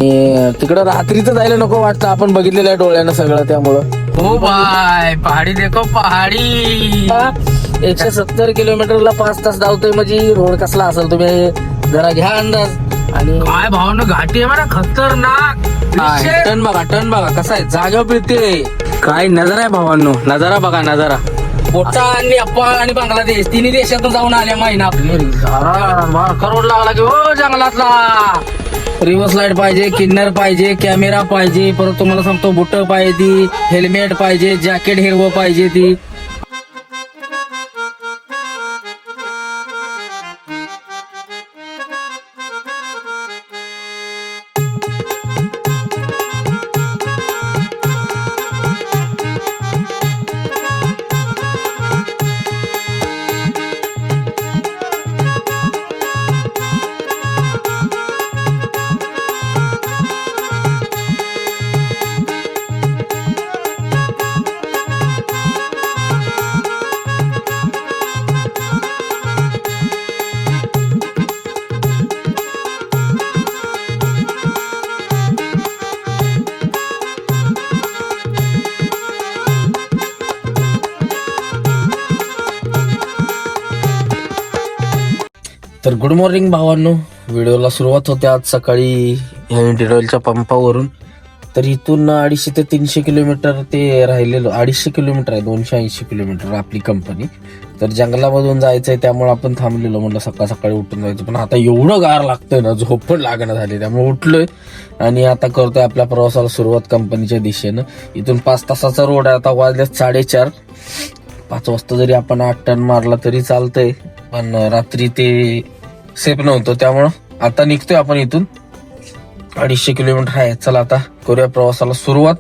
तिकडं रात्रीचं जायला नको वाटतं, आपण बघितलेलं आहे डोळ्यानं सगळं, त्यामुळं हो बाय, पहाडी देखो पहाडी. 170 किलोमीटरला 5 तास धावतोय म्हणजे रोड कसला असेल तुम्ही जरा घ्या अंदाज. आणि काय भावना घाटी आहे बरं, खतरनाक. टन बघा कसा आहे, जागा पिळते काय नजारा आहे भावांनो, नजारा बघा नजारा. पोटा आणि नेपाळ आणि बांगलादेश तिन्ही देशातून जाऊन आल्या महिना आपली. करोड लागला की हो जंगलातला. रिव्हर्स लाईट पाहिजे, किन्नर पाहिजे, कॅमेरा पाहिजे, परत तुम्हाला सांगतो बुट पाहिजे, हेल्मेट पाहिजे, जॅकेट हिरवं पाहिजे ती. तर गुड मॉर्निंग भावांनो, व्हिडिओला सुरुवात होते आज सकाळी ह्या इंडियनच्या पंपावरून. तर इथून 250 ते 300 किलोमीटर ते राहिलेलं, 250 किलोमीटर आहे, 280 किलोमीटर आपली कंपनी. तर जंगलामधून जायचंय त्यामुळे आपण थांबलेलो, म्हणलं सकाळ सकाळी उठून जायचं, पण आता एवढं गार लागतंय ना, झोप पण लागणं झाली, त्यामुळे उठलोय आणि आता करतोय आपल्या प्रवासाला सुरुवात कंपनीच्या दिशेनं. इथून 5 तासाचा रोड आहे, आता वाजले 4:30. 5 वाजता जरी आपण 8 टन मारला तरी चालतंय, पण रात्री ते सेफ नव्हतं, त्यामुळं आता निघतोय आपण इथून. 250 किलोमीटर आहे. चला आता करूया प्रवासाला सुरुवात.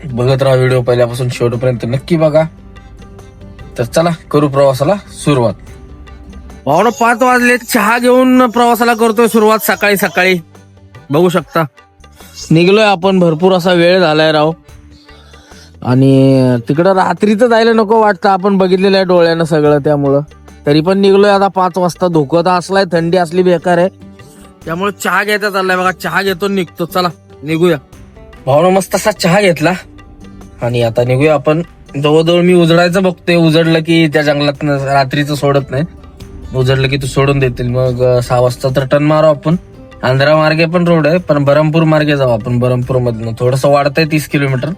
बघत राहा व्हिडिओ पहिल्यापासून शेवटपर्यंत नक्की बघा. तर चला करू प्रवासाला सुरुवात. भावना 5 वाजले, चहा घेऊन प्रवासाला करतोय सुरुवात सकाळी सकाळी. बघू शकता निघलोय आपण, भरपूर असा वेळ झालाय राव. आणि तिकडं रात्रीचं जायला नको वाटतं, आपण बघितलेलं आहे डोळ्यानं सगळं, त्यामुळं तरी पण निघलोय आता 5 वाजता. धोका तर असलाय, थंडी असली बेकार आहे, त्यामुळे चहा घ्यायचा चाललाय बघा. चहा घेतो निघतो, चला निघूया. भावना मस्त असा चहा घेतला आणि आता निघूया आपण. जवळजवळ मी उजडायचं बघतोय, उजडलं की त्या जंगलात रात्रीचं सोडत नाही, उजडलं की तू सोडून देतील. मग 6 वाजता तर टन मारू आपण. आंध्रा मार्गे पण रोड आहे, पण बरमपूर मार्गे जाऊ आपण. बरमपूर मधनं थोडंसं वाढतंय 30 किलोमीटर,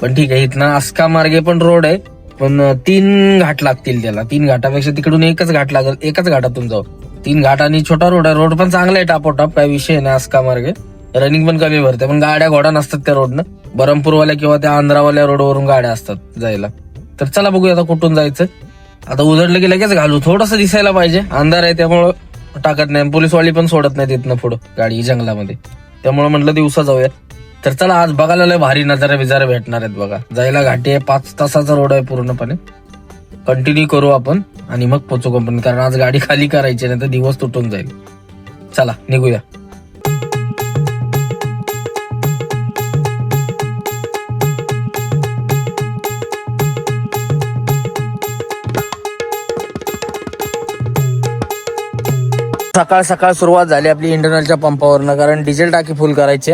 पण ठीक आहे. इथनं आस्का मार्गे पण रोड आहे, पण 3 घाट लागतील त्याला. 3 घाटापेक्षा तिकडून एकच घाट लागेल, एकाच घाटातून जाऊ. 3 घाट आणि छोटा रोड आहे. रोड पण चांगला आहे, टापोटाप, काय विषय नाही. आस्का मार्गे रनिंग पण कमी भरते, पण गाड्या घोडा नसतात त्या रोडनं. बरमपूरवाल्या किंवा त्या आंध्रावाल्या रोडवरून गाड्या असतात जायला. तर चला बघूया आता कुठून जायचं. आता उजडलं की लगेच घालू, थोडंसं दिसायला पाहिजे, अंधार आहे त्यामुळं टाकत नाही. पोलीसवाली पण सोडत नाही तिथनं पुढं गाडी जंगलामध्ये, त्यामुळे म्हटलं दिवसा जाऊया. तर चला आज बघायला लय भारी नजारा बिजारा भेटणार आहेत बघा. जायला घाटी आहे, 5 तासाचा रोड आहे पूर्णपणे. कंटिन्यू करू आपण आणि मग पोचू कंपनी, कारण आज गाडी खाली करायची नाही तर दिवस तुटून जाईल. चला निघूया. सकाळ सकाळ सुरुवात झाली आपली इंटरनलच्या पंपावरनं, कारण डिझेल टाकी फुल करायची.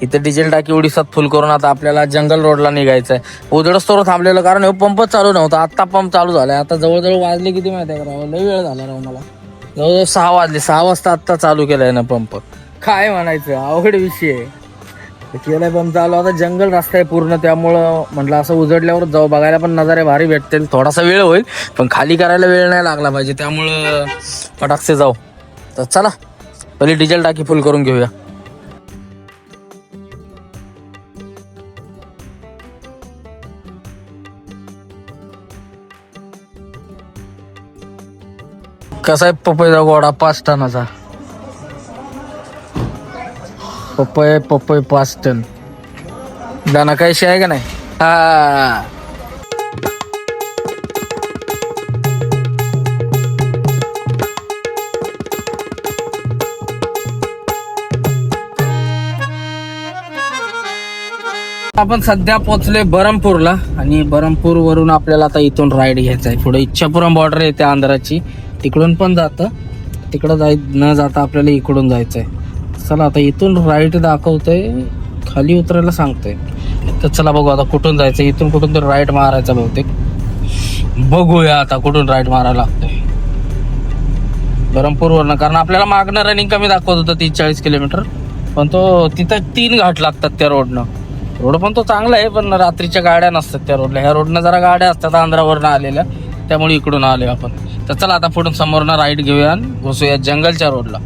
इथे डिझेल टाकी उडीसात फुल करून आता आपल्याला जंगल रोडला निघायचंय. उजडस्तोवर थांबलेलं, कारण हे पंपच चालू नव्हता, आता पंप चालू झालाय. आता जवळजवळ वाजले किती माहिती आहे का, लई वेळ झाला राव मला. जवळजवळ 6 वाजले, 6 वाजता आता चालू केलाय ना पंप. काय म्हणायचं, अवघड विषय आहे. केलाय पंप चालू. आता जंगल रस्ता आहे पूर्ण, त्यामुळं म्हटलं असं उजडल्यावर जाऊ, बघायला पण नजारे भारी भेटतील. थोडासा वेळ होईल, पण खाली करायला वेळ नाही लागला पाहिजे, त्यामुळं फटाकसे जाऊ. तर चला पहिले डिझेल टाकी फुल करून घेऊया. कसा आहे पपईचा गोडा 5 टनाचा. पपई 5 टन. दाना काहीशी आहे का नाही. हा आपण सध्या पोहोचलोय बरमपूरला, आणि बरमपूर वरून आपल्याला आता इथून राईड घ्यायचा आहे. पुढे इच्छापुरम बॉर्डर येते आंध्राची, तिकडून पण जातं. तिकडं न जाता आपल्याला इकडून जायचंय. चला आता इथून राईट दाखवतंय, खाली उतरायला सांगतंय. तर चला बघू आता कुठून जायचं. इथून कुठून तर राईट मारायचा बहुतेक. बघूया आता कुठून राईट मारायला लागतंय. बरमपूरवरनं, कारण आपल्याला मागणं रनिंग कमी दाखवत होतं 30-40 किलोमीटर, पण तो तिथं 3 घाट लागतात त्या रोडनं. रोड पण तो चांगला आहे, पण रात्रीच्या गाड्या नसतात त्या रोडला. ह्या रोडनं जरा गाड्या असतात आंध्रावरनं आलेल्या, त्यामुळे इकडून आले आपण. तर चला आता पुढून समोरनं राईट घेऊया आणि घुसूया जंगलच्या रोडला.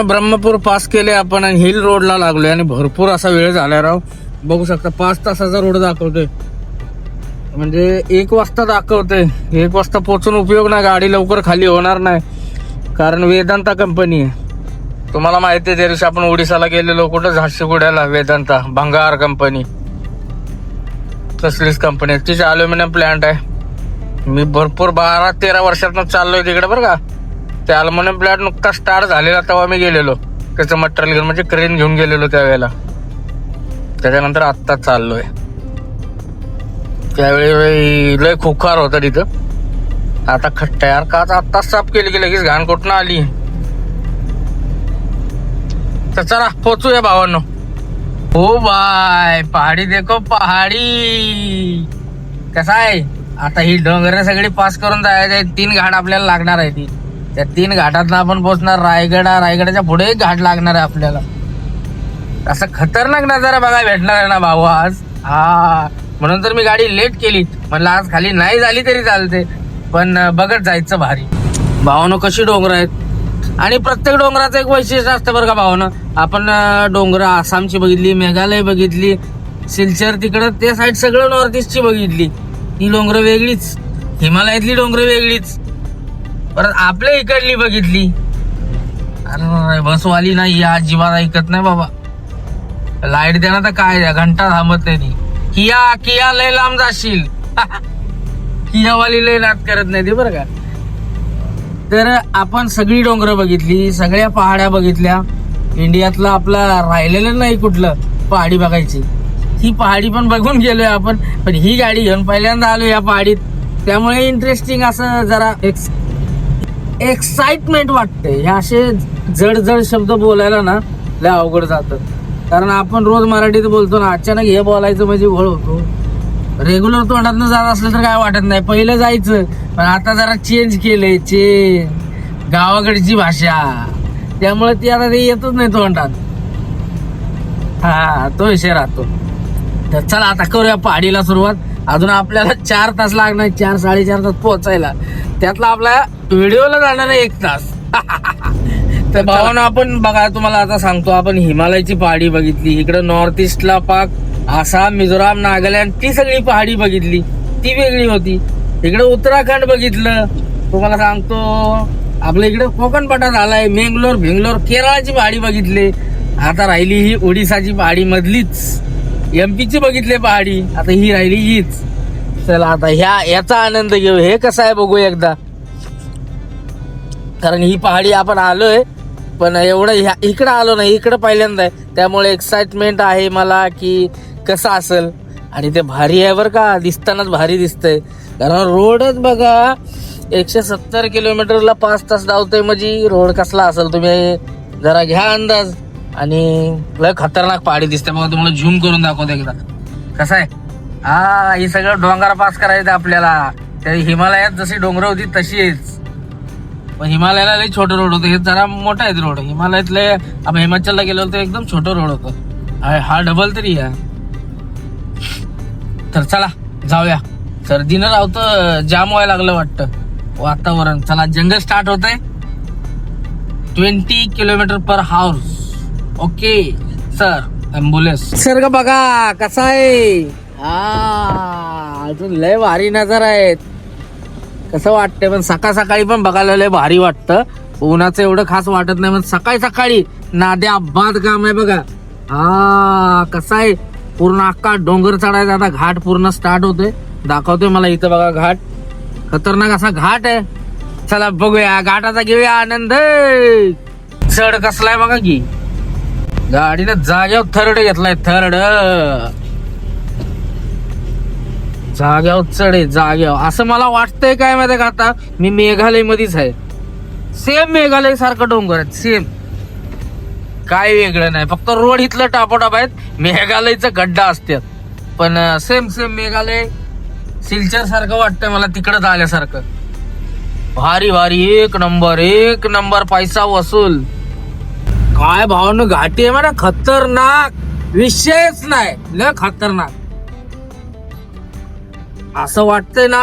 ब्रह्मपूर पास केले आपण आणि हिल रोडला लागलोय आणि भरपूर असा वेळ झाला राव. बघू शकता 5 तासाचा रोड दाखवतोय, म्हणजे 1 वाजता दाखवतोय. 1 वाजता पोहोचून उपयोग नाही, गाडी लवकर खाली होणार नाही, कारण वेदांता कंपनी आहे. तुम्हाला माहिती आहे त्या दिवशी आपण ओडिसाला गेलेलो, कुठं झारसुगुड्याला वेदांता भंगार कंपनी, तसलीच कंपनी आहे. तिची अल्युमिनियम प्लांट आहे. मी भरपूर 12-13 वर्षातनं चाललोय तिकडे बरं का. ते अल्युमिनियम प्लांट नुकता स्टार्ट झालेला तेव्हा मी गेलेलो, त्याचं मटेरियल घेऊन, म्हणजे क्रेन घेऊन गेलेलो त्यावेळेला. त्याच्यानंतर आत्ता चाललोय. त्यावेळी लय खुखार होतं तिथं. आता खट्टा यार का आत्ताच साफ केली की लगेच घाण कुठनं आली. तर चला पोचूया भावांनो. हो बाय, पहाडी देखो पहाडी. कसा आहे आता ही डोंगर सगळी पास करून जायचे. 3 घाट आपल्याला लागणार आहे. त्या 3 घाटातनं आपण पोहोचणार रायगडाच्या पुढे एक घाट लागणार आहे आपल्याला. असं खतरनाक नजारा बघायला भेटणार आहे ना भाऊ आज. हा, म्हणून तर मी गाडी लेट केली. म्हणलं आज खाली नाही झाली तरी चालते, पण बघत जायचं भारी. भावानं कशी डोंगर आहेत, आणि प्रत्येक डोंगराचं एक वैशिष्ट्य असतं बरं का भावानं. आपण डोंगर आसामची बघितली, मेघालय बघितली, सिलचर तिकडं ते साईड सगळं नॉर्थ ईस्टची बघितली. ही डोंगर वेगळीच, हिमालयातली डोंगर वेगळीच, परत आपल्या इकडली बघितली. अरे बसवाली नाही अजिबात ऐकत नाही बाबा. लाईट देणार तर काय घंटा थांबत नाही ती. किया लय लांब जाशील. कियावाली लय नाद करत नाही ती बरं का. तर आपण सगळी डोंगर बघितली, सगळ्या पहाड्या बघितल्या. इंडियातलं आपलं राहिलेलं नाही कुठलं पहाडी बघायची. ही पहाडी पण बघून गेलोय आपण, पण ही गाडी घेऊन पहिल्यांदा आलो या पहाडीत, त्यामुळे इंटरेस्टिंग असं जरा एक्साइटमेंट वाटते. हे असे जड शब्द बोलायला ना लय अवघड जातं, कारण आपण रोज मराठीत बोलतो ना, अचानक हे बोलायचं म्हणजे घोळ होतो. रेग्युलर तोंडातनं जात असलं तर काय वाटत नाही, पहिलं जायचं, पण आता जरा चेंज केलंय, गावाकडची भाषा, त्यामुळे ती आता ते येतच नाही तोंडात. हा, तो विषय राहतो. तर चला आता करूया पहाडीला सुरुवात. अजून आपल्याला 4 तास लागणार, 4-4.5 तास पोहोचायला. त्यातला आपला व्हिडिओला जाणार आहे 1 तास. तर भावानं आपण बघा, तुम्हाला आता सांगतो, आपण हिमालयाची पहाडी बघितली, इकडे नॉर्थ ईस्टला पाक आसाम, मिझोराम, नागालँड, ती सगळी पहाडी बघितली, ती वेगळी होती. इकडे उत्तराखंड बघितलं, तुम्हाला सांगतो आपल्या इकडे कोकण पट्टा झालाय, भिंगलोर, केरळाची पहाडी बघितली. आता राहिली ही ओडिसाची पहाडी मधलीच, एमपीची बघितली पहाडी, आता ही राहिली हीच. चला आता याचा आनंद घेऊ. हे कसं आहे बघू एकदा, कारण ही पहाडी आपण आलोय, पण एवढं इकडं आलो नाही, इकडं पहिल्यांदा आहे, त्यामुळे एक्साइटमेंट आहे मला की कसं असेल. आणि ते भारी आहे बरं का, दिसतानाच भारी दिसतंय, कारण रोडच बघा 170 किलोमीटरला 5 तास धावतोय, म्हणजे रोड कसला असेल तुम्ही जरा घ्या अंदाज. आणि लय खतरनाक पहाडी दिसते बघा, तुम्हाला झूम करून दाखवतो एकदा. कसं आहे, हा, हे सगळं डोंगर पास करायचं आपल्याला. त्या हिमालयात जशी डोंगर होती तशीच, पण हिमालयाला लय छोटं रोड होतं, हे जरा मोठा आहे रोड. हिमालयातले आपण हिमाचलला गेलो होतो, एकदम छोटं रोड होतं, हा डबल तरी आहे. तर चला जाऊया. सर्दीनं राहतं, जाम व्हायला लागलं वाटतं वातावरण. चला, जंगल स्टार्ट होत आहे. 20 km/h. ओके सर, ॲम्ब्युलन्स सर्ग बघा कसा आहे. अजून लय भारी नजर आहेत. कसं वाटतंय, पण सकाळी पण बघायला लय भारी वाटतं. उन्हाचं एवढं खास वाटत नाही, पण सकाळी नाद्या बाद काम आहे बघा. कसा आहे, पूर्ण अख्खा डोंगर चढायचा. आता घाट पूर्ण स्टार्ट होतोय, दाखवतोय मला इथं बघा घाट, खतरनाक असा घाट आहे. चला बघूया घाटाचा, घेऊया आनंद. चढ कसलाय बघा की, गाडीनं जाग्यावर थर्ड घेतलाय, थर्ड जाग्यावर चढे जाग्यावर. असं मला वाटतंय काय माहिती का, आता मी मेघालय मध्येच आहे. सेम मेघालय सारखं डोंगर आहेत, सेम, काय वेगळं नाही. फक्त रोड इथलं टापोटाप आहेत, मेघालयचं गड्डा असतात. पण सेम सेम मेघालय सिलचर सारखं वाटतंय मला, तिकडं आल्यासारखं. भारी भारी, एक नंबर पैसा वसूल. काय भावानं घाटी आहे म्हणा, खतरनाक, विषयच नाही, लय खतरनाक. असं वाटतंय ना,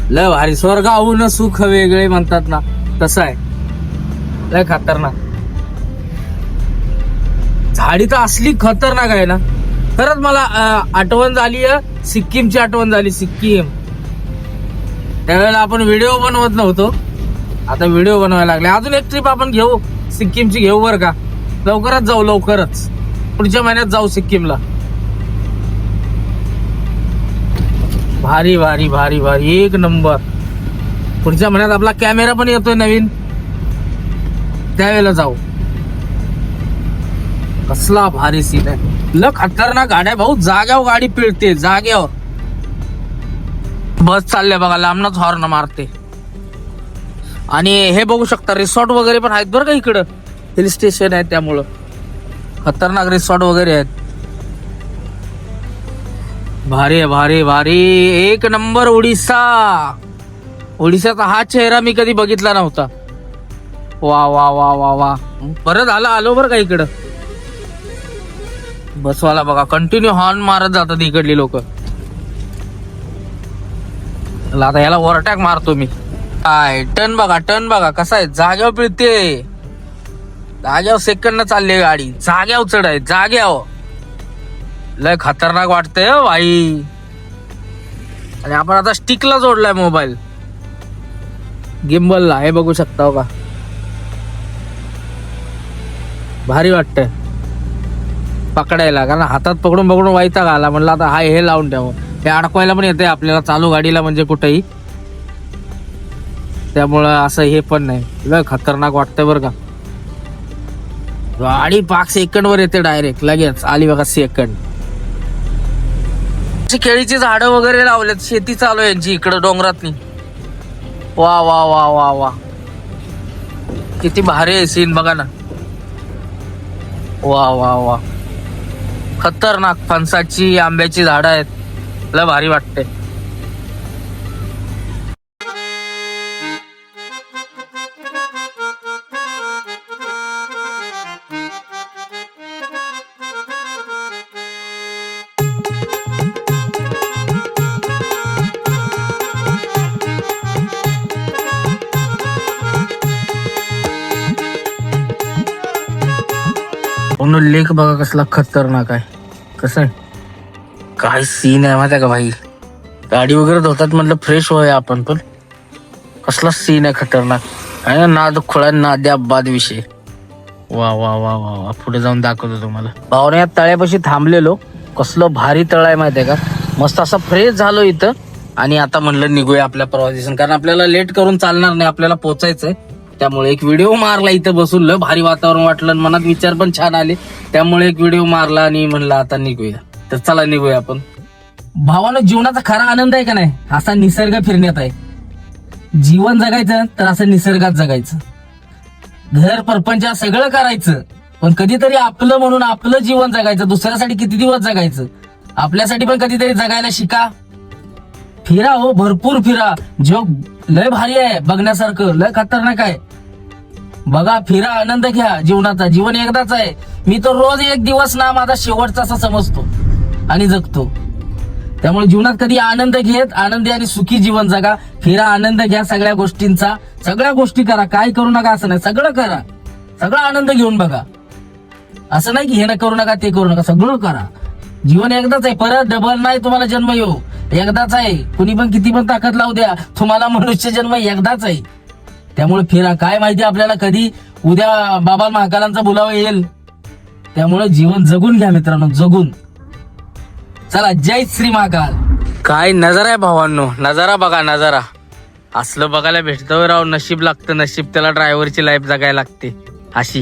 लय भारी. स्वर्गाहून सुख वेगळे म्हणतात ना, तसं आहे, लय खतरनाक. झाडी तर असली खतरनाक आहे ना. खरंच मला आठवण झाली, सिक्कीमची आठवण झाली. सिक्कीम, त्यावेळेला आपण व्हिडिओ बनवत नव्हतो, आता व्हिडिओ बनवायला लागले. अजून एक ट्रिप आपण घेऊ, सिक्कीमची घेऊ बरं का. लवकरच जाऊ, लवकरच पुढच्या महिन्यात जाऊ सिक्कीमला. भारी भारी भारी भारी, एक नंबर. पुढच्या महिन्यात आपला कॅमेरा पण येतोय नवीन, त्यावेळेला जाऊ. कसला भारी सीन आहे, ल खतरनाक गाड्या भाऊ. जाग्यावर गाडी पिळते, जाग्यावर. बस चालल्या बघा, लांबनच हॉर्न मारते. आणि हे बघू शकता, रिसॉर्ट वगैरे पण आहेत बरं का इकडं. हिल स्टेशन आहे त्यामुळं खतरनाक रिसॉर्ट वगैरे आहेत. भारी भारी भारी, एक नंबर. ओडिसाचा हा चेहरा मी कधी बघितला नव्हता. वा वा वा वा वा, बरं झालं आलो बरं का इकडं. बसवाला बघा कंटिन्यू हॉर्न मारत जातात इकडली लोक. आता याला ओव्हरटॅक मारतो मी. काय टर्न बघा कसा आहे, जाग्यावर पिळते, जाग्यावर सेकंड चालली गाडी, जाग्यावर चढ आहे, जाग्यावर. लय खतरनाक वाटतंय हो भाई. आणि आपण आता स्टिकला जोडलाय मोबाईल, गिम्बलला, हे बघू शकता हो का. भारी वाटतंय पकडायला, कारण हातात पकडून पकडून वैताग आला. म्हणलं आता हे लावून ठेव, हे अडकवायला पण येते आपल्याला चालू गाडीला, म्हणजे कुठेही. त्यामुळं असं हे पण नाही, लय खतरनाक वाटतंय बरं का. गाडी 5 सेकंड वर येते डायरेक्ट, लगेच आली बघा सेकंड. केळीची झाडं वगैरे लावलेत, शेती चालू आहे यांची इकडं डोंगरातनी. वा वा वा वा वा, किती भारी आहे सीन बघा ना. वा वा वा, खतरनाक. फणसाची, आंब्याची झाडं आहेत, लय भारी वाटते. लेक बघा कसला खतरनाक आहे, कसं आहे, काय सीन आहे माहिती का भाई. गाडी वगैरे धुतात म्हटलं फ्रेश होय आपण, पण कसला सीन आहे खतरनाक. आहे नाद खुळा, नाद्या बाद विषय. वा वा वा वा वा, पुढे जाऊन दाखवतो तुम्हाला. भावने या तळ्यापाशी थांबलेलो, कसलं भारी तळ आहे माहितीये का. मस्त असं फ्रेश झालो इथं. आणि आता म्हणलं निघूया आपल्या प्रवासातून, कारण आपल्याला लेट करून चालणार नाही, आपल्याला पोचायचंय. त्यामुळे एक व्हिडिओ मारला इथं बसून, लय भारी वातावरण वाटलं, मनात विचार पण छान आले. त्यामुळे एक व्हिडिओ मारला आणि म्हणलं आता निघूया. तर चला निघूया आपण. भावानं जीवनाचा खरा आनंद आहे का नाही, असा निसर्ग फिरण्यात आहे. जीवन जगायचं तर असं निसर्गात जगायचं. घर परपंच सगळं करायचं, पण कधीतरी आपलं म्हणून आपलं जीवन जगायचं. दुसऱ्यासाठी किती दिवस जगायचं, आपल्यासाठी पण कधीतरी जगायला शिका. फिरा हो, भरपूर फिरा. जग लय भारी आहे, बघण्यासारखं लय खतरनाक आहे. बघा, फिरा, आनंद घ्या जीवनाचा. जीवन एकदाच आहे. मी तर रोज एक दिवस ना माझा शेवटचा असा समजतो आणि जगतो. त्यामुळे जीवनात कधी आनंद घेत, आनंदी आणि सुखी जीवन जगा. फिरा, आनंद घ्या सगळ्या गोष्टींचा. सगळ्या गोष्टी करा, काय करू नका असं नाही, सगळं करा. सगळा आनंद घेऊन बघा. असं नाही की हे ना करू नका, ते करू नका, सगळं करा. जीवन एकदाच आहे, परत डबल नाही तुम्हाला जन्म येऊ. एकदाच आहे. कुणी पण किती पण ताकद लावू द्या, तुम्हाला मनुष्य जन्म एकदाच आहे. त्यामुळे फिरा. काय माहिती आपल्याला कधी उद्या बाबा महाकालांचा बोलावा येईल. त्यामुळे जीवन जगून घ्या मित्रांनो, जगून. चला, जय श्री महाकाल. काय नजारा आहे भावांनो, नजारा बघा, नजारा. असलं बघायला भेटतं राव. नशीब लागतं, नशीब. त्याला ड्रायव्हरची लाईफ जगायला लागते अशी.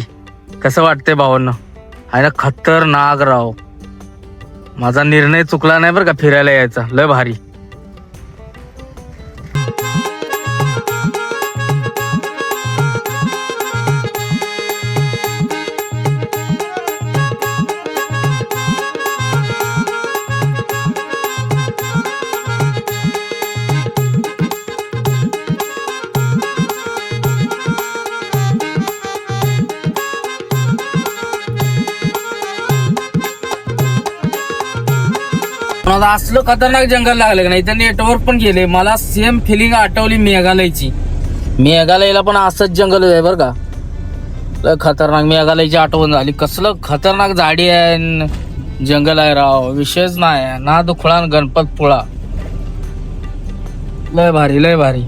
कसं वाटतंय भावांनो? आहे ना खतरनाक राव. माझा निर्णय चुकला नाही बरं का फिरायला यायचा. लय भारी. मला असलं खतरनाक जंगल लागलं का नाही तर नेटवर्क पण गेले. मला सेम फिलिंग आठवली मेघालयची. मेघालयला पण असंच जंगल आहे बरं का. लय खतरनाक मेघालयची आठवण झाली. कसलं खतरनाक झाडी आहे न जंगल आहे राव. विषयच नाही. ना दुखळा गणपत पुळा. लय भारी लय भारी.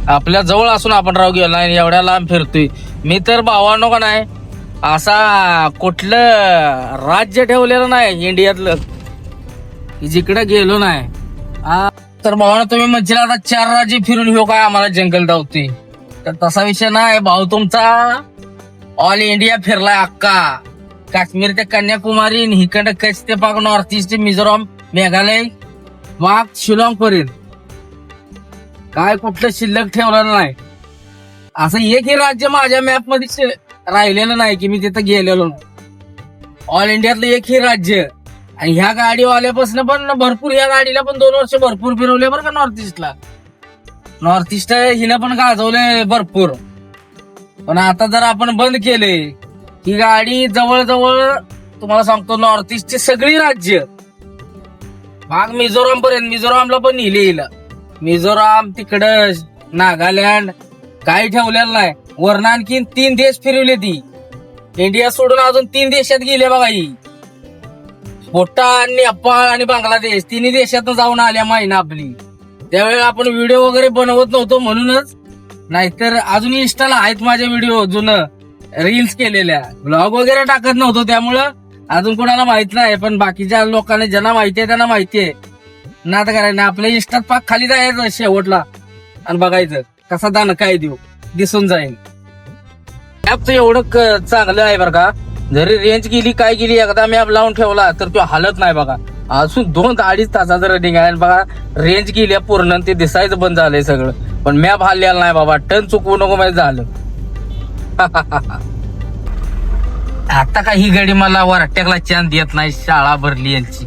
आपल्या जवळ असून आपण राव गेलो नाही एवढ्या लांब फिरतोय. मी तर भावानो का नाही असा कुठलं राज्य ठेवलेलं नाही इंडियातलं की जिकडे गेलो नाही. तर भावानं तुम्ही म्हणजे आता 4 राज्य फिरून घेऊ काय आम्हाला जंगल धावतोय. तर तसा विषय नाही. भाऊ तुमचा ऑल इंडिया फिरलाय अक्का. काश्मीर ते कन्याकुमारी हिकडं कच्छ ते पाक नॉर्थ ईस्ट मिझोराम मेघालय वाघ शिलॉंग पर्यंत काय कुठलं शिल्लक ठेवलेलं नाही. असं एकही राज्य माझ्या मॅप मध्ये राहिलेलं नाही की मी तिथं गेलेलो नाही. ऑल इंडियातलं एकही राज्य. आणि ह्या गाडीवाल्यापासून पण भरपूर, ह्या गाडीला पण 2 वर्ष भरपूर फिरवले बरं का नॉर्थ ईस्टला. नॉर्थ ईस्ट हिला पण गाजवले भरपूर. पण आता जर आपण बंद केले ही गाडी जवळजवळ तुम्हाला सांगतो नॉर्थ ईस्टची सगळी राज्य भाग मिझोराम पर्यंत. मिझोरामला पण नेले हिला. मिझोराम तिकडं नागालँड काही ठेवलेलं नाही. वरण आणखीन 3 देश फिरवले ती. इंडिया सोडून अजून 3 देशात गेले बघा ही. भूटान, नेपाळ आणि बांगलादेश 3 देशात जाऊन आल्या महिना आपली. त्यावेळेला आपण व्हिडिओ वगैरे बनवत नव्हतो म्हणूनच. नाहीतर अजून इंस्टाला आहेत माझे व्हिडिओ जुनं रील्स केलेल्या. ब्लॉग वगैरे टाकत नव्हतो त्यामुळं अजून कोणाला माहित नाही. पण बाकीच्या लोकांना ज्यांना माहिती आहे त्यांना माहिती आहे. नात करायचं आपल्या इंस्टात पाक खाली जायचं शेवटला आणि बघायचं कसा दान काय देऊ दिसून जाईल. ऍप तर एवढं चांगलं आहे बरं का. जरी रेंज गेली काय गेली एकदा मॅप लावून ठेवला तर तो हालत नाही बघा. अजून 2-2.5 तासाचं रनिंग आहे बघा. रेंज गेली पूर्ण ते दिसायचं बंद झालंय सगळं. पण मॅप हल्लेला नाही बाबा. टन चुकवू नको माहिती झालं. आता का ही गाडी मला वरट्याकला चान्स देत नाही. शाळा भरली यांची.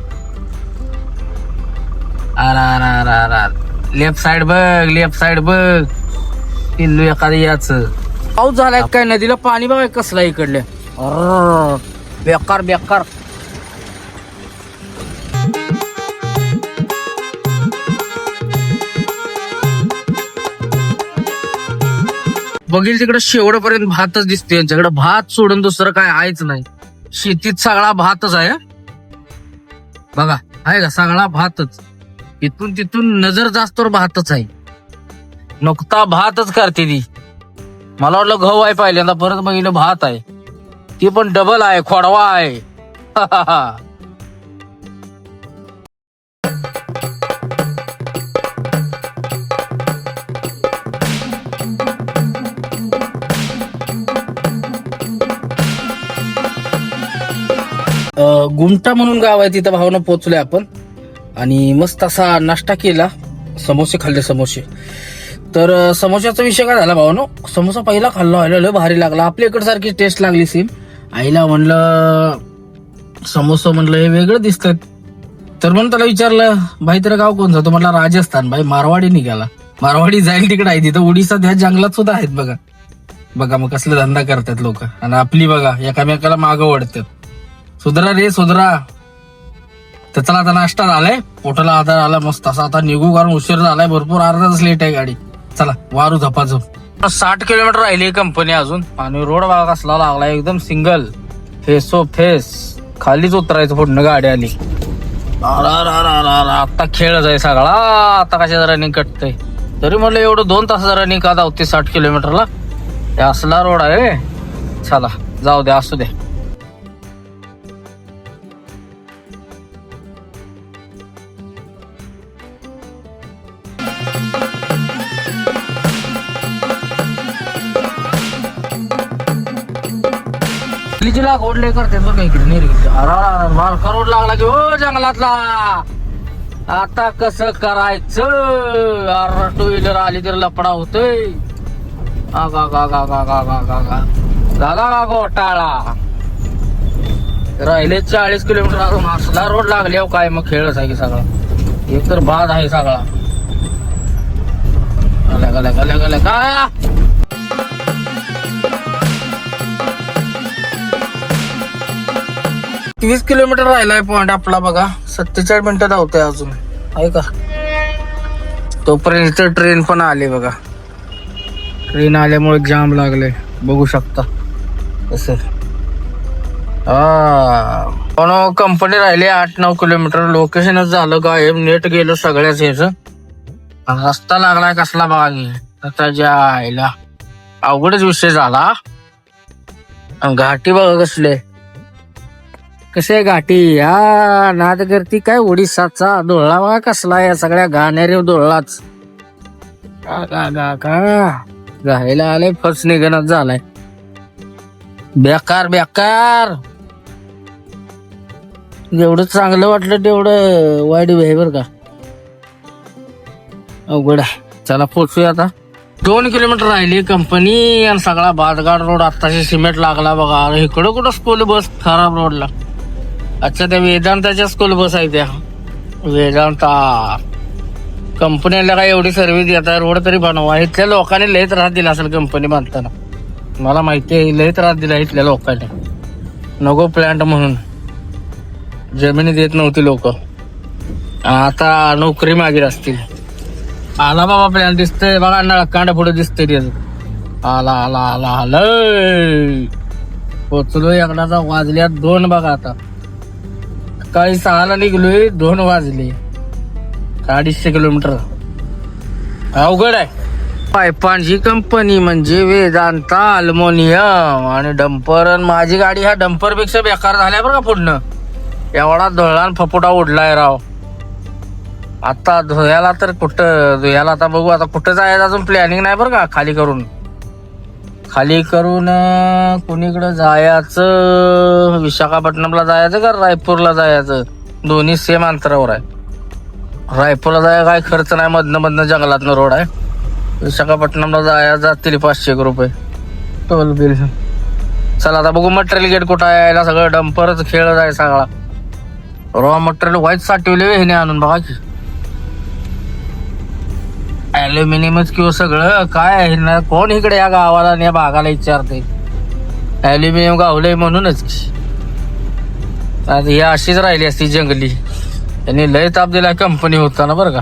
लेफ्ट साइड बघ, लेफ्ट साइड बघ. पिल्लू एखादी याच पाऊस झालाय काय. नदीला पाणी बघा कसला इकडले. बेकार बेकार. बघील तिकडे शेवटपर्यंत भातच दिसते यांच्याकडे. भात सोडून दुसरं काय आहेच नाही. शेतीत सगळा भातच आहे बघा. आहे का सगळा भातच. इथून तिथून नजर जास्त भातच आहे. नुकता भातच करते ती. मला वाटलं गहू आहे पहिल्यांदा. परत बघितलं भात आहे. ती पण डबल आहे. खोडवा आहे. गुमटा म्हणून गाव आहे तिथं भावना पोहोचलोय आपण. आणि मस्त असा नाश्ता केला. समोसे खाल्ले समोसे. तर समोशाचा विषय काय झाला भावानो. समोसा पहिला खाल्ला लय भारी लागला. आपल्या इकडे सारखी टेस्ट लागली सेम. आईला म्हणलं समोसा म्हणलं हे वेगळं दिसतंय. तर म्हणून त्याला विचारलं भाई तेरा गाव कोणतं. तो म्हटला राजस्थान. भाई मारवाडी निघाला. मारवाडी जाईल तिकडे आहे. तिथं उडीसा ह्या जंगलात सुद्धा आहेत बघा. बघा मग कसले धंदा करतात लोक. आणि आपली बघा एकामेकाला मागं ओढतात. सुधरा रे सुधरा. तर चला आता नाश्ता झालाय. पोटाला आधार आला मस्त असा. आता निघू कारण उशीर झालाय भरपूर. अर्धा तास लेट आहे गाडी. चला वारू झपाझप. 60 किलोमीटर राहिली कंपनी अजून. आणि रोड बघा कसला लागला एकदम सिंगल फेसो फेस. खालीच उतरायचं पुढनं गाडी आली. आता खेळच आहे सगळा. आता कशा रनिंग कटतंय. तरी म्हटलं एवढं 2 तासाचं रनिंग का धावते 60 किलोमीटरला. हे असला रोड आहे. चला जाऊ द्या असू द्या. लागवड लय करते बरं का इकडे निरगीत. अरे मालका रोड लागला की ओ जंगलातला. आता कसं करायचं? अरे टू व्हीलर आली तर लपडा होतोय. आगा गा गा गा गा गा गा गा झाला का घोटाळा? राहिले 40 किलोमीटर अजून. असला रोड लागले काय मग खेळच आहे की सगळा. एक तर बाद आहे सगळा. गल्या गल्या गल्या गल्या काय 20 किलोमीटर राहिलाय पॉइंट आपला बघा. 47 मिनिटं धावतोय अजून आहे का. तोपर्यंत ट्रेन पण आली बघा. ट्रेन आल्यामुळे जाम लागले बघू शकता कसं. पण कंपनी राहिली 8-9 किलोमीटर. लोकेशनच झालं गायब. नेट गेलं सगळ्याच ह्याच. रस्ता लागलाय कसला बघा की. त्याच्या आईला अवघडच विषय झाला. घाटी बघा कसले कसे घाटी. हा नाद करती काय ओडिसाचा डोळा बघा कसला. या सगळ्या गाण्यारे डोळाच घायला आलाय. फर्स्ट निघणच झालाय. बेकार बेकार. जेवढं चांगलं वाटलं तेवढं वाईट आहे बर का. अवघड आहे. चला पोचूया आता. 2 किलोमीटर राहिली कंपनी आणि सगळा बादगाड रोड. आत्ताशी सिमेंट लागला बघा. अरे इकडं कुठं स्कूल बस खराब रोडला. अच्छा त्या वेदांताच्या स्कूल बस आहे त्या. वेदांता कंपनीला काय एवढी सर्व्हिस देतात. रोड तरी बनवा. इथल्या लोकांनी लय त्रास दिला असेल कंपनी बांधताना. मला माहिती आहे लय त्रास दिला इथल्या लोकांनी. नको प्लांट म्हणून जमिनी देत नव्हती लोक. आता नोकरी मागे असतील. आला बाबा प्लॅन दिसतंय बघा. नळकांड पुढे दिसतंय त्याचं. आला आला आला आला. पोचलो एकदाचा. वाजल्यात 2 बघा. आता सकाळी 6ला निघलोय 2 वाजले. 250 किलोमीटर. अवघड आहे. पायपांची कंपनी म्हणजे वेदांता अल्युमिनियम आणि डंपर. माझी गाडी ह्या डंपर पेक्षा बेकार झाल्या बरं का. पुढनं एवढा धुळान फपुटा उडलाय राव. आता धुळ्याला तर कुठं धुळ्याला आता बघू. आता कुठं जायचं अजून प्लॅनिंग नाही बरं का. खाली करून कुणीकडं जायचं. विशाखापट्टणमला जायचं का रायपूरला जायचं. दोन्ही सेम अंतरावर आहे. रायपूरला जायला काय खर्च नाही. मधनं जंगलातनं रोड आहे. विशाखापट्टणमला जायला जातील 500 रुपये टोल बिल. चला आता बघू मटेरियल गेट कुठं आहे. यायला सगळं डंपरच खेळ आहे सगळा. रॉ मटेरियल व्हाईट साठवले हे आणून बघा की. अल्युमिनियमच किंवा सगळं काय आहे ना. कोण इकडे या गावाला आणि या भागाला विचारते. अल्युमिनियम गावलंय म्हणूनच. आता ही अशीच राहिली असती जंगली. त्यांनी लय ताप दिला कंपनी होताना बरं का.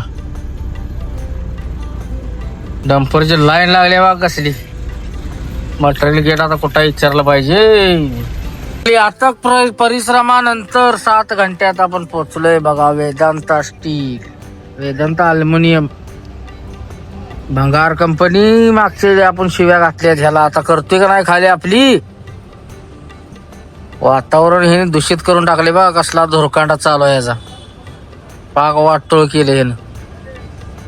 डंपरची लाईन लागली बा कसली. मटेरियल गेट आता कुठं विचारलं पाहिजे. आता परिश्रमानंतर 7 घंट्यात आपण पोहोचलोय बघा. वेदांता स्टील वेदांता अल्युमिनियम भंगार कंपनी. मागचे आपण शिव्या घातल्या ह्याला. आता करतोय का नाही खाली आपली. वातावरण हे दूषित करून टाकले बा. कसला धुरकांडा चालू आहे याचा. पाक वाटोळ केले हे.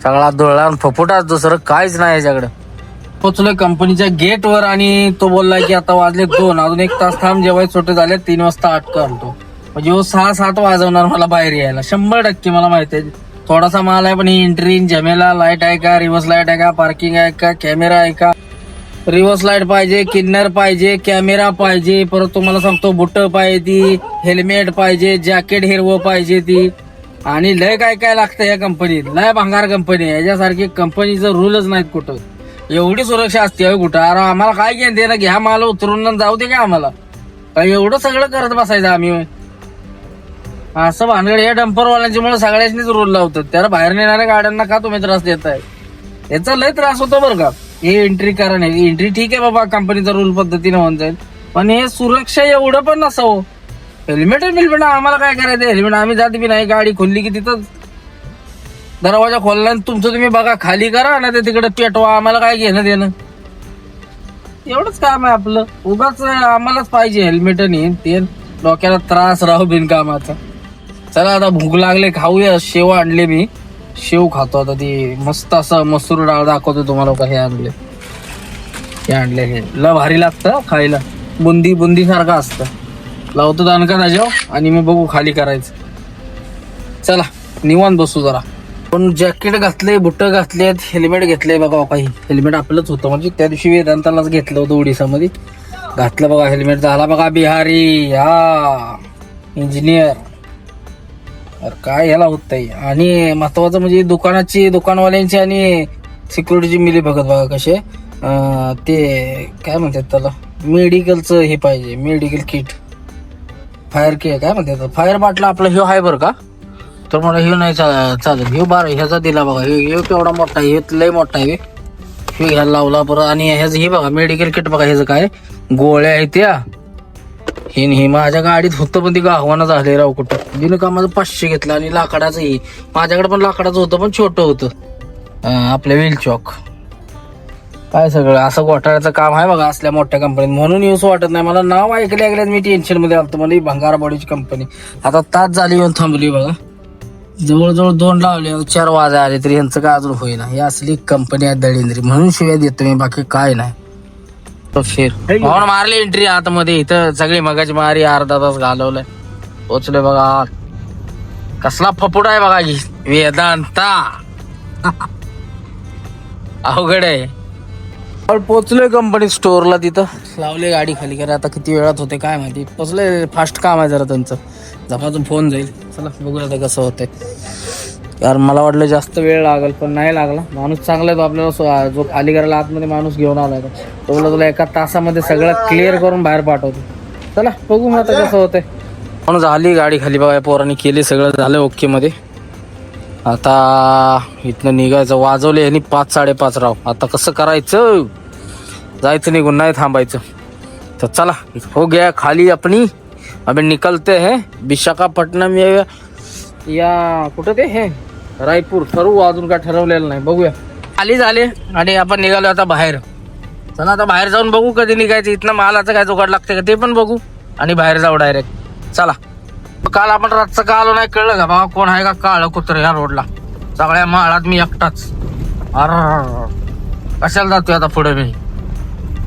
सगळा धुळा फपुटाच. दुसरं काहीच नाही याच्याकडे. पोचलोय कंपनीच्या गेट वर आणि तो बोलला की आता वाजले 2. अजून 1 तास थांब. जेवायला छोटे झाले 3 वाजता अटक आणतो. म्हणजे 6-7 वाजवणार मला बाहेर यायला 100%. मला माहिती आहे थोडासा माल आहे. पण ही एंट्री झमेला. लाईट आहे का. रिव्हर्स लाईट आहे का. पार्किंग आहे का. कॅमेरा आहे का. रिव्हर्स लाईट पाहिजे. किन्नर पाहिजे. कॅमेरा पाहिजे. परत तुम्हाला सांगतो बुट पाहिजे. हेल्मेट पाहिजे. जॅकेट हिरवं पाहिजे ती. आणि लय काय काय लागतं या कंपनीत. लय भंगार कंपनी. याच्यासारखी कंपनीचं रूलच नाहीत कुठं. एवढी सुरक्षा असते कुठं. अरे आम्हाला काय घेते ना. घ्या माल उतरून जाऊ दे का आम्हाला. काय एवढं सगळं करत बसायचं आम्ही. असं भानगड या डंपरवाल्यांच्या मुळे सगळ्यांनीच रूल लावतात. त्याला बाहेर नेणाऱ्या गाड्यांना का तुम्ही त्रास देताय. याचा लय त्रास होतो बरं का. हे एंट्री करा नाही. एंट्री ठीक आहे बाबा. कंपनीचा रूल पद्धतीने होऊन जाईल. पण हे सुरक्षा एवढं पण नसावं. हेल्मेट आम्हाला काय करायचं. हेल्मेट आम्ही जात बी नाही. गाडी खोलली की तिथं दरवाजा खोलला. तुमचं तुम्ही बघा. खाली करा ना ते तिकडे पेटवा. आम्हाला काय घेणं देणं. एवढंच काम आहे आपलं. उगाच आम्हालाच पाहिजे हेल्मेट आणि ते. डोक्याला त्रास राहू बिनकामाचा. चला आता भूक लागले. खाऊया. शेव आणले मी. शेव खातो आता. ती मस्त असं मसूर डाळ दाखवतो तुम्हाला. का हे आणले. हे आणले हे ल भारी लागतं खायला. बुंदी सारखं असतं. लावतो दानका त्याच्यावर आणि मग बघू खाली करायचं. चला निवांत बसू जरा. पण जॅकेट घातले, बुट घातलेत, हेल्मेट घेतले बघा. काही हेल्मेट आपलंच होतं, म्हणजे त्या दिवशी वेदांतालाच घेतलं होतं ओडिसामध्ये. घातलं बघा हेल्मेट. झाला बघा बिहारी, हा इंजिनियर. अरे काय ह्याला होतंय. आणि महत्वाचं म्हणजे दुकानवाल्यांची आणि सिक्युरिटीची मिली बघत बघा कसे. ते काय म्हणतात त्याला, मेडिकलचं हे पाहिजे, मेडिकल किट, फायर किट काय म्हणतात, फायर बाटला आपला ह्यो आहे बरं का. तर मला ह्यो नाही चालत. ह्यो ह्याचा दिला बघा. ह्यो केवढा मोठा आहे, ह्यो लय मोठा आहे. ह्यो घ्यायला लावला परत. आणि ह्याचं हे बघा मेडिकल किट बघा. ह्याचं काय गोळ्या आहेत त्या. हे माझ्या गाडीत होतं पण ती गावानं झाले राव कुठं. बिनकामाचं 500 घेतलं. आणि लाकडाचं हे माझ्याकडे पण लाकडाचं होतं पण छोटं होतं आपल्या व्हील चॉक. काय सगळं असं घोटाळ्याचं काम आहे बघा असल्या मोठ्या कंपनीत. म्हणून यूज वाटत नाही मला. नाव ऐकल्याच मी टेन्शन मध्ये आलतो. मला ही भंगारा बॉडीची कंपनी. आता तास झाली येऊन थांबली बघा. जवळजवळ 2 लावले, 4 वाजा आले तरी यांचं काय अजून होईना. ही असली कंपनी आहे दळिंद्री. म्हणून शिवाय देतो मी, बाकी काय नाही. म्हणून मारली एंट्री आतमध्ये. इथं सगळी मगाची मारी अर्धा तास घालवलाय. पोचले बघा. कसला फपुडा आहे बघा. वेदांता अवघड आहे. पोचलोय कंपनी स्टोअरला. तिथं लावले गाडी खाली करा. आता किती वेळात होते काय माहिती. पोचले. फास्ट काम आहे जरा त्यांचं. झपातून फोन जाईल. चला बघूया आता कसं होतंय. कारण मला वाटलं जास्त वेळ लागेल पण नाही लागला. माणूस चांगला आहे तो आपल्याला. जो खाली करायला आतमध्ये माणूस घेऊन आलाय तो बोला तुला 1 तासामध्ये सगळं क्लिअर करून बाहेर पाठवतो. चला बघू मग आता कसं होतंय. म्हणून झाली गाडी खाली बघा. पोरांनी केली, सगळं झालं ओके मध्ये. आता इथनं निघायचं. वाजवले यांनी 5 साडेपाच राव. आता कसं करायचं. जायचं निघून, नाही थांबायचं. तर चला हो गया खाली अपनी. अभी निकलते हैं विशाखापट्टणम या कुठं ते हे रायपूर. ठरवू अजून काय ठरवलेलं नाही. बघूया. खाली झाले आणि आपण निघालो आता बाहेर. चला आता बाहेर जाऊन बघू कधी निघायचं. इथनं मालाचं काय जुगाड लागते का ते पण बघू आणि बाहेर जाऊ डायरेक्ट. चला. काल आपण रातचं का आलो नाही कळलं का बाबा. कोण आहे का काळं कुत्रं या रोडला. सगळ्या माळात मी एकटाच. अरे कशाला जातोय आता पुढे मी.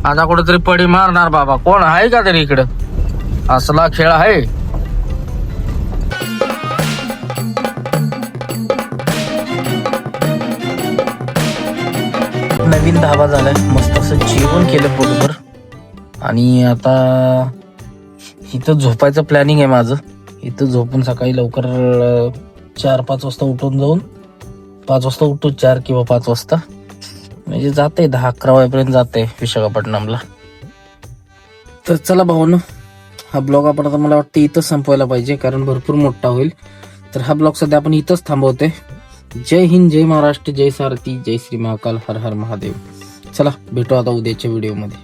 आता कुठेतरी पडी मारणार बाबा. कोण आहे का तरी इकडं. असला खेळ आहे. नवीन धाबा झालाय. मस्त असं जेवण केलं पोटभर. आणि आता इथं झोपायचं प्लॅनिंग आहे माझं. इथं झोपून सकाळी लवकर 4-5 वाजता उठून जाऊन 5 वाजता उठतो. 4 किंवा 5 वाजता म्हणजे जाते 10-11 वाजेपर्यंत जाते विशाखापट्टणमला. तर चला भाऊनो, हा ब्लॉग आपण आता मला वाटतं इथंच संपवायला पाहिजे कारण भरपूर मोठा होईल. तर हा ब्लॉग सध्या आपण इथंच थांबवतोय. जय हिंद, जय महाराष्ट्र, जय सारथी, जय श्री महाकाल, हर हर महादेव. चला भेटू आता उद्याच्या व्हिडिओमध्ये.